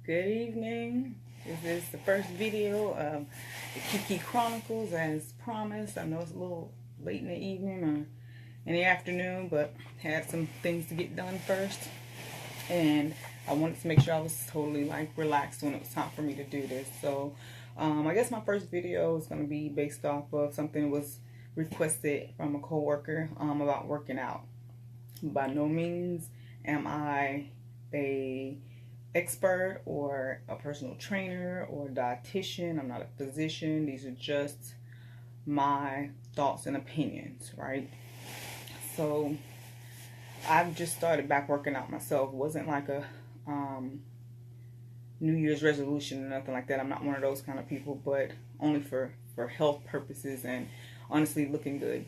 Good evening. This is the first video of the Kiki Chronicles as promised. I know it's a little late in the evening or in the afternoon, but had some things to get done first. And I wanted to make sure I was totally relaxed when it was time for me to do this. So I guess my first video is going to be based off of something that was requested from a coworker about working out. By no means am I a expert or a personal trainer or a dietitian. I'm not a physician. These are just my thoughts and opinions, right? So I've just started back working out myself. It wasn't like a New Year's resolution or nothing like that. I'm not one of those kind of people, but only for health purposes and honestly looking good.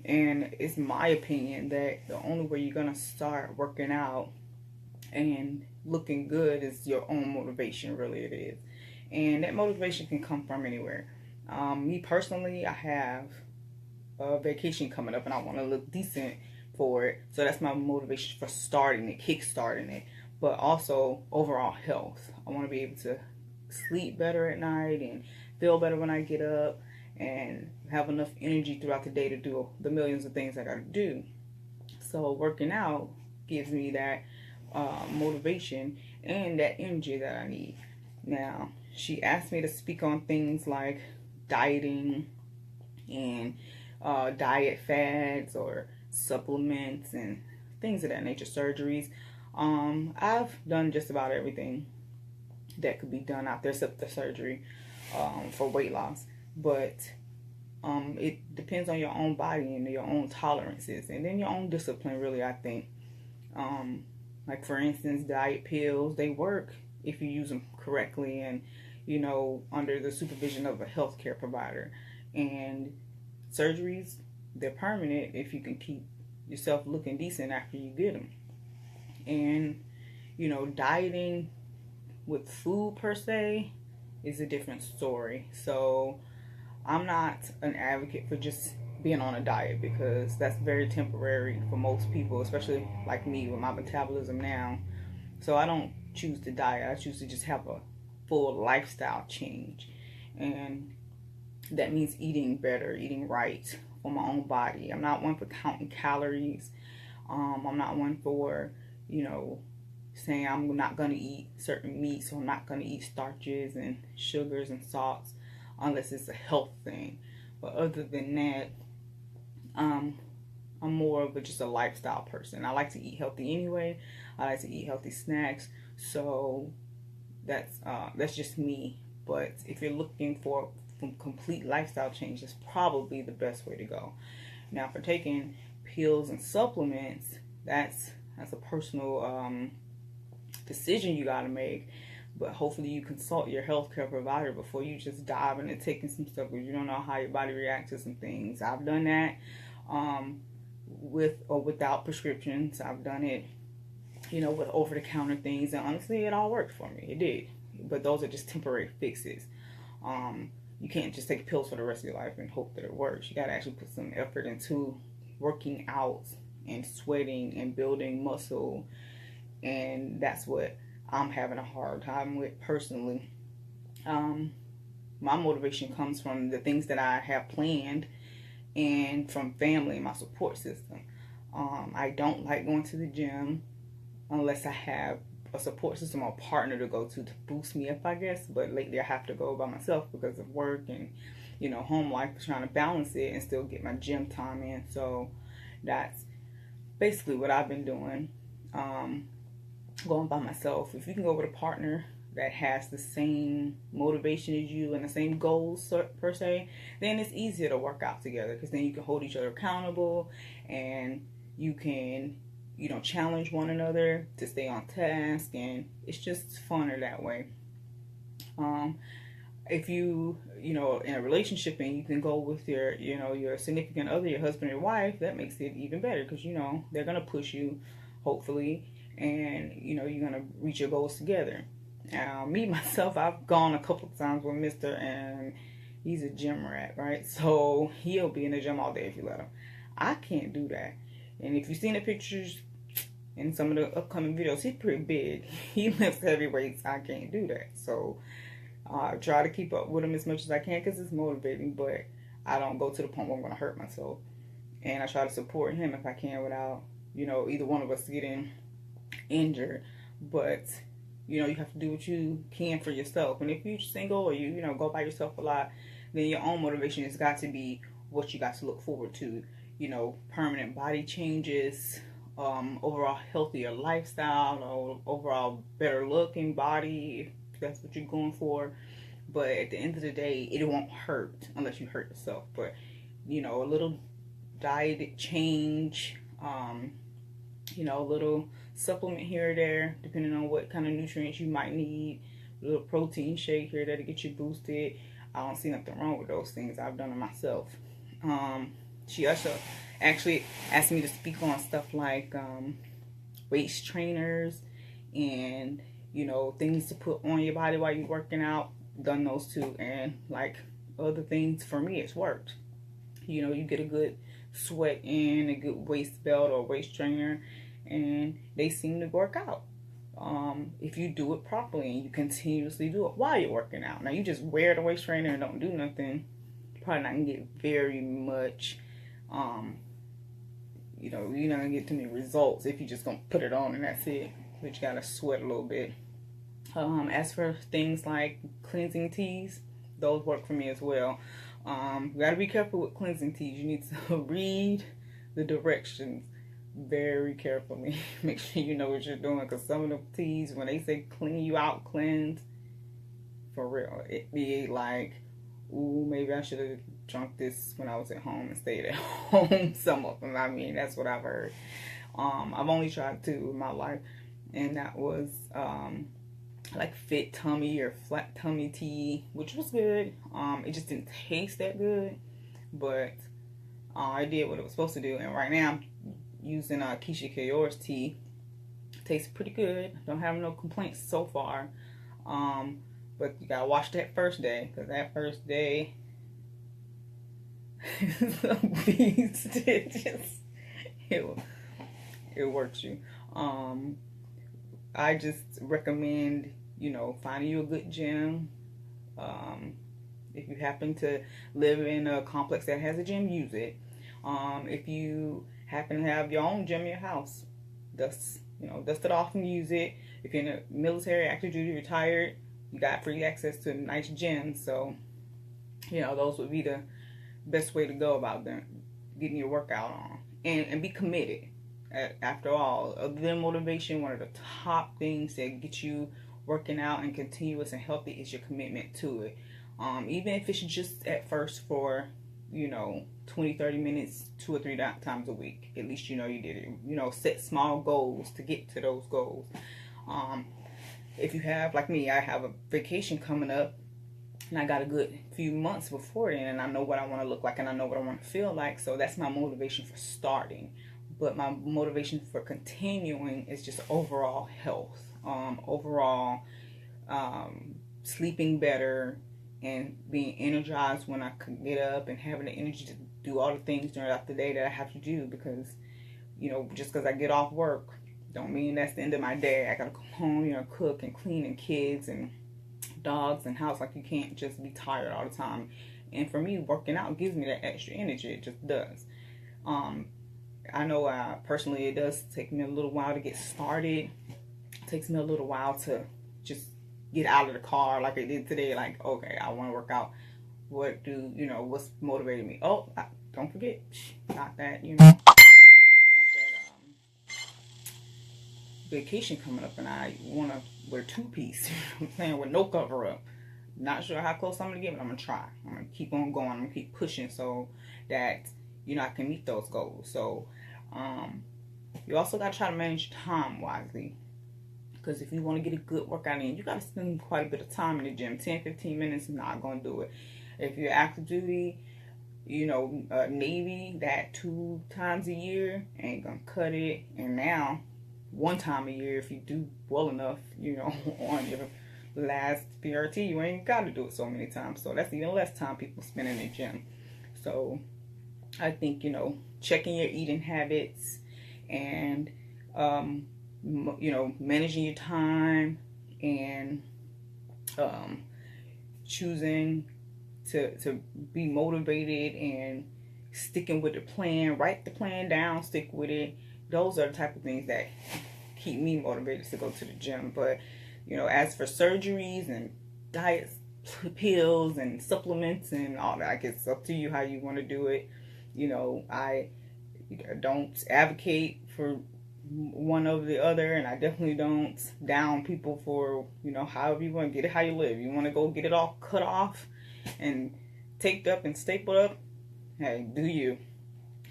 And it's my opinion that the only way you're going to start working out and looking good is your own motivation. Really it is. And that motivation can come from anywhere. Me personally, I have a vacation coming up and I want to look decent for it. So that's my motivation for starting it, kick-starting it. But also overall health. I want to be able to sleep better at night and feel better when I get up and have enough energy throughout the day to do the millions of things I got to do. So working out gives me that motivation and that energy that I need. Now, she asked me to speak on things like dieting and diet fads or supplements and things of that nature, surgeries. I've done just about everything that could be done out there except the surgery for weight loss. But it depends on your own body and your own tolerances and then your own discipline, really, I think. Like, for instance, diet pills, they work if you use them correctly and, under the supervision of a healthcare provider. And surgeries, they're permanent if you can keep yourself looking decent after you get them. And, dieting with food per se is a different story. So I'm not an advocate for just being on a diet because that's very temporary for most people, especially like me with my metabolism now. So I don't choose to diet. I choose to just have a full lifestyle change. And that means eating better, eating right for my own body. I'm not one for counting calories. I'm not one for, saying I'm not going to eat certain meats or I'm not going to eat starches and sugars and salts unless it's a health thing. But other than that, I'm more of just a lifestyle person. I like to eat healthy anyway. I like to eat healthy snacks. So that's just me. But if you're looking for complete lifestyle change, that's probably the best way to go. Now, for taking pills and supplements, that's a personal decision you got to make. But hopefully you consult your healthcare provider before you just dive into taking some stuff because you don't know how your body reacts to some things. I've done that with or without prescriptions. I've done it, with over-the-counter things. And honestly, it all worked for me. It did. But those are just temporary fixes. You can't just take pills for the rest of your life and hope that it works. You got to actually put some effort into working out and sweating and building muscle. And that's what I'm having a hard time with personally. My motivation comes from the things that I have planned and from family and my support system. I don't like going to the gym unless I have a support system or a partner to go to boost me up, I guess. But lately I have to go by myself because of work and, home life, trying to balance it and still get my gym time in. So that's basically what I've been doing. Going by myself. If you can go with a partner that has the same motivation as you and the same goals per se, then it's easier to work out together because then you can hold each other accountable and you can, challenge one another to stay on task, and it's just funner that way. If you, in a relationship and you can go with your significant other, your husband or wife, that makes it even better because, they're going to push you, hopefully, and you're gonna reach your goals together. Now, me myself, I've gone a couple of times with Mr. and he's a gym rat, right? So he'll be in the gym all day if you let him. I can't do that. And if you've seen the pictures, in some of the upcoming videos. He's pretty big. He lifts heavy weights. I can't do that. So I try to keep up with him as much as I can because it's motivating, but I don't go to the point where I'm going to hurt myself. And I try to support him if I can without, either one of us getting injured. But, you have to do what you can for yourself. And if you're single or you go by yourself a lot, then your own motivation has got to be what you got to look forward to. Permanent body changes, overall healthier lifestyle, or overall better looking body, if that's what you're going for. But at the end of the day, it won't hurt unless you hurt yourself. But, a little diet change, a little supplement here or there, depending on what kind of nutrients you might need. A little protein shake here there to get you boosted. I don't see nothing wrong with those things. I've done it myself. She also actually asked me to speak on stuff like waist trainers and, things to put on your body while you're working out. Done those too. And like other things, for me, it's worked. You get a good sweat in, a good waist belt or waist trainer, and they seem to work out. If you do it properly and you continuously do it while you're working out. Now, you just wear the waist trainer and don't do nothing, you're probably not going to get very much, you're not going to get too many results if you're just going to put it on and that's it. But you got to sweat a little bit. As for things like cleansing teas, those work for me as well. You got to be careful with cleansing teas. You need to read the directions very carefully. Make sure you know what you're doing, because some of the teas, when they say clean you out, cleanse, for real, it be like, ooh, maybe I should have drunk this when I was at home and stayed at home. Some of them, I mean, that's what I've heard. I've only tried 2 in my life, and that was like fit tummy or flat tummy tea, which was good. It just didn't taste that good, but I did what it was supposed to do. And right now I'm using Kiki Khronicles tea. Tastes pretty good. Don't have no complaints so far. But you gotta watch that first day, because that first day is a beast. It works you. I just recommend, finding you a good gym. If you happen to live in a complex that has a gym, use it. If you happen to have your own gym in your house, dust it off and use it. If you're in the military, active duty, retired, you got free access to a nice gym. So, those would be the best way to go about them, getting your workout on. And be committed. After all, other than motivation, one of the top things that get you working out and continuous and healthy is your commitment to it. Even if it's just at first for 20-30 minutes 2 or 3 times a week, at least you did it. Set small goals to get to those goals. If you have, like me, I have a vacation coming up, and I got a good few months before then, and I know what I want to look like and I know what I want to feel like. So that's my motivation for starting. But my motivation for continuing is just overall health, overall sleeping better, and being energized when I can get up and having the energy to do all the things throughout the day that I have to do. Because, just because I get off work don't mean that's the end of my day. I gotta come home, cook and clean, and kids and dogs and house. Like, you can't just be tired all the time. And for me, working out gives me that extra energy. It just does. I know personally it does take me a little while to get started. It takes me a little while to just get out of the car like I did today. Like, okay, I want to work out. What's motivating me? Oh, don't forget, not that, got that vacation coming up, and I want to wear 2-piece. I'm playing with no cover up. Not sure how close I'm going to get, but I'm going to try. I'm going to keep on going. I'm going to keep pushing so that, I can meet those goals. So, you also got to try to manage time wisely. Because if you want to get a good workout in, you got to spend quite a bit of time in the gym. 10-15 minutes is not going to do it. If you're active duty, Navy, that 2 times a year ain't going to cut it. And now, 1 time a year, if you do well enough, on your last PRT, you ain't got to do it so many times. So that's even less time people spend in the gym. So I think, checking your eating habits and managing your time and choosing to be motivated and sticking with the plan. Write the plan down, stick with it. Those are the type of things that keep me motivated to go to the gym. But as for surgeries and diets, pills and supplements and all that, I guess it's up to you how you want to do it. I don't advocate for one over the other, and I definitely don't down people for however you want to get it, how you live. You want to go get it all cut off and taped up and stapled up, hey, do you.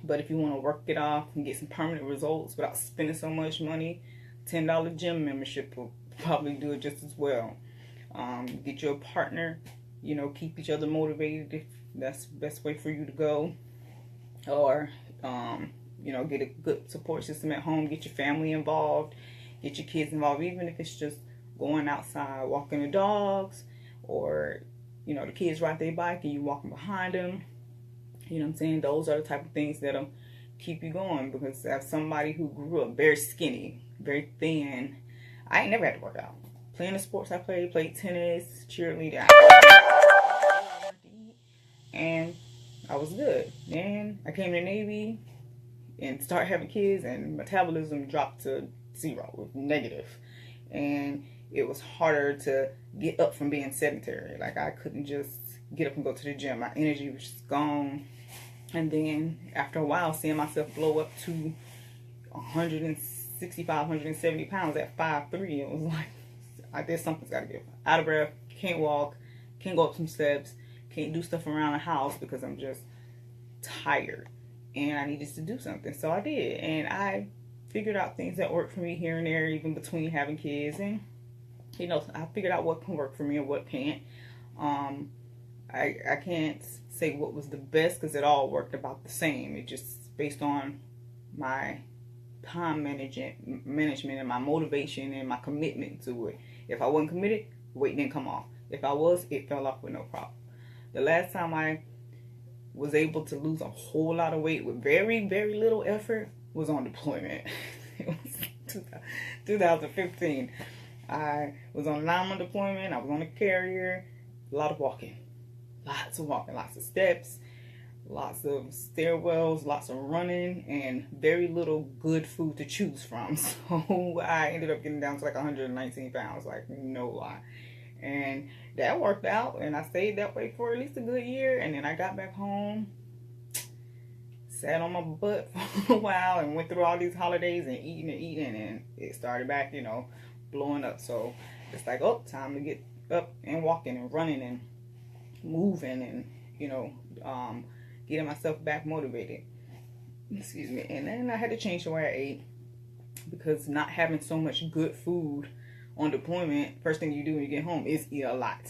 But if you want to work it off and get some permanent results without spending so much money, $10 gym membership will probably do it just as well. Get you a partner, keep each other motivated if that's the best way for you to go. Or get a good support system at home. Get your family involved. Get your kids involved, even if it's just going outside, walking the dogs, or the kids ride their bike and you walking behind them. You know what I'm saying? Those are the type of things that'll keep you going. Because as somebody who grew up very skinny, very thin, I ain't never had to work out. Playing the sports I played tennis, cheerleading, and I was good. Then I came to the Navy and started having kids, and metabolism dropped to 0, negative. And it was harder to get up from being sedentary. Like, I couldn't just get up and go to the gym. My energy was just gone. And then after a while, seeing myself blow up to 165, 170 pounds at 5'3", it was like, something's got to give. Out of breath, can't walk, can't go up some steps, can't do stuff around the house because I'm just tired. And I needed to do something. So I did. And I figured out things that work for me here and there, even between having kids. And, I figured out what can work for me and what can't. I can't say what was the best because it all worked about the same. It just based on my time management and my motivation and my commitment to it. If I wasn't committed, weight didn't come off. If I was, it fell off with no problem. The last time I was able to lose a whole lot of weight with very, very little effort was on deployment. It was 2015. I was on a 9-month deployment. I was on a carrier. A lot of walking. Lots of steps, lots of stairwells, lots of running, and very little good food to choose from. So I ended up getting down to like 119 pounds, like no lie. And that worked out, and I stayed that way for at least a good year. And then I got back home, sat on my butt for a while, and went through all these holidays and eating, and it started back, blowing up. So it's like, oh, time to get up and walking and running and moving and getting myself back motivated. Excuse me. And then I had to change the way I ate, because not having so much good food on deployment, first thing you do when you get home is eat a lot.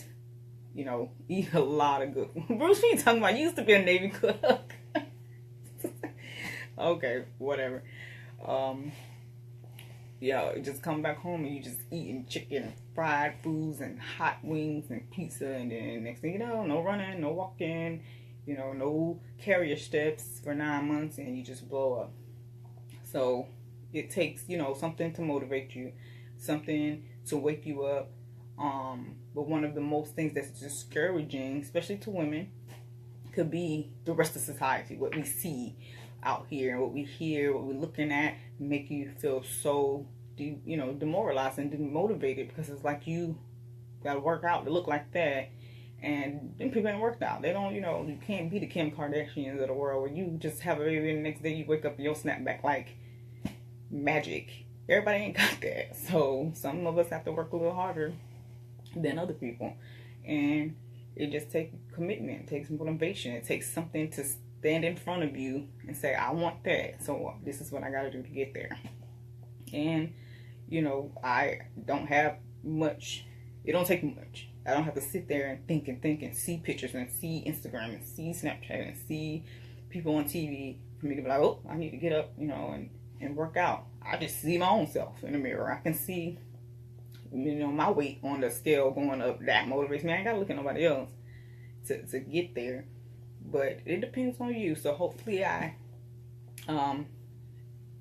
Eat a lot of good food. Bruce, what are you talking about? You used to be a Navy cook. Okay, whatever. Just come back home and you just eating chicken, fried foods, and hot wings and pizza, and then next thing you know, no running, no walking, no carrier steps for 9 months, and you just blow up. So it takes, something to motivate you, something to wake you up. But one of the most things that's discouraging, especially to women, could be the rest of society, what we see out here, what we hear, what we're looking at, make you feel so demoralized and demotivated, because it's like you gotta work out to look like that, and then people ain't worked out. They don't, you can't be the Kim Kardashians of the world where you just have a baby and the next day you wake up and you'll snap back like magic. Everybody ain't got that. So some of us have to work a little harder than other people, and it just takes commitment, it takes motivation, it takes something to stand in front of you and say, I want that, so this is what I gotta do to get there. And I don't have much. It don't take much. I don't have to sit there and think and see pictures and see Instagram and see Snapchat and see people on TV for me to be like, oh, I need to get up, and work out. I just see my own self in the mirror. I can see, my weight on the scale going up. That motivates me. I ain't gotta look at nobody else to get there. But it depends on you. So hopefully I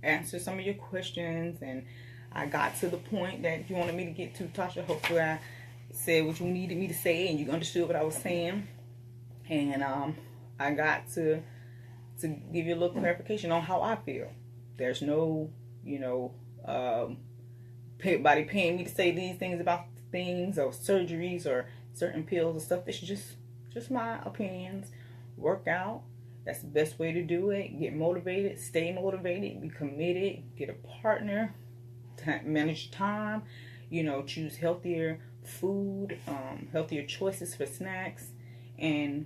answer some of your questions, and I got to the point that you wanted me to get to, Tasha. Hopefully I said what you needed me to say and you understood what I was saying. And I got to give you a little clarification on how I feel. There's no, anybody paying me to say these things about things or surgeries or certain pills and stuff. It's just my opinions. Work out. That's the best way to do it. Get motivated. Stay motivated. Be committed. Get a partner. Manage time. Choose healthier food, healthier choices for snacks, and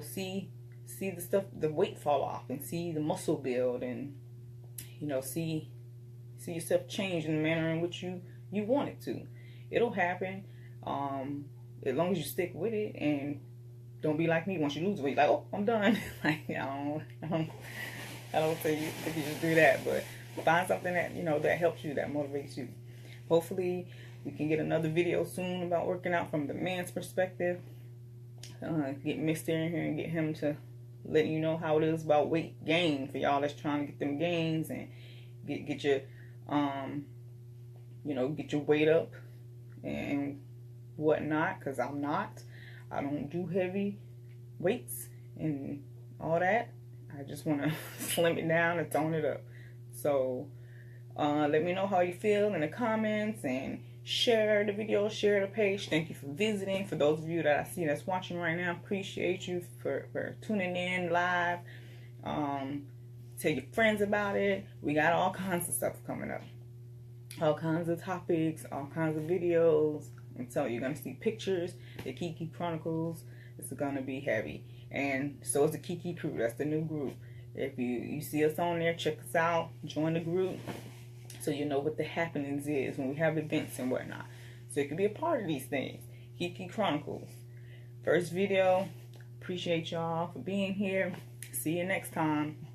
see the weight fall off, and see the muscle build, and see yourself change in the manner in which you want it to. It'll happen, as long as you stick with it, and don't be like me. Once you lose weight, like, oh, I'm done. Like, I don't think you should do that, but find something that that helps you, that motivates you. Hopefully we can get another video soon about working out from the man's perspective. Get Mr. in here and get him to let you know how it is about weight gain for y'all that's trying to get them gains, and get your get your weight up and whatnot. Because I don't do heavy weights and all that. I just want to slim it down and tone it up. So let me know how you feel in the comments, and share the video, share the page. Thank you for visiting. For those of you that I see that's watching right now, appreciate you for tuning in live. Tell your friends about it. We got all kinds of stuff coming up. All kinds of topics, all kinds of videos. I'm telling you, you're going to see pictures. The Kiki Chronicles. It's going to be heavy. And so is the Kiki Crew. That's the new group. If you see us on there, check us out. Join the group, so you know what the happenings is when we have events and whatnot. So you can be a part of these things. Kiki Chronicles. First video. Appreciate y'all for being here. See you next time.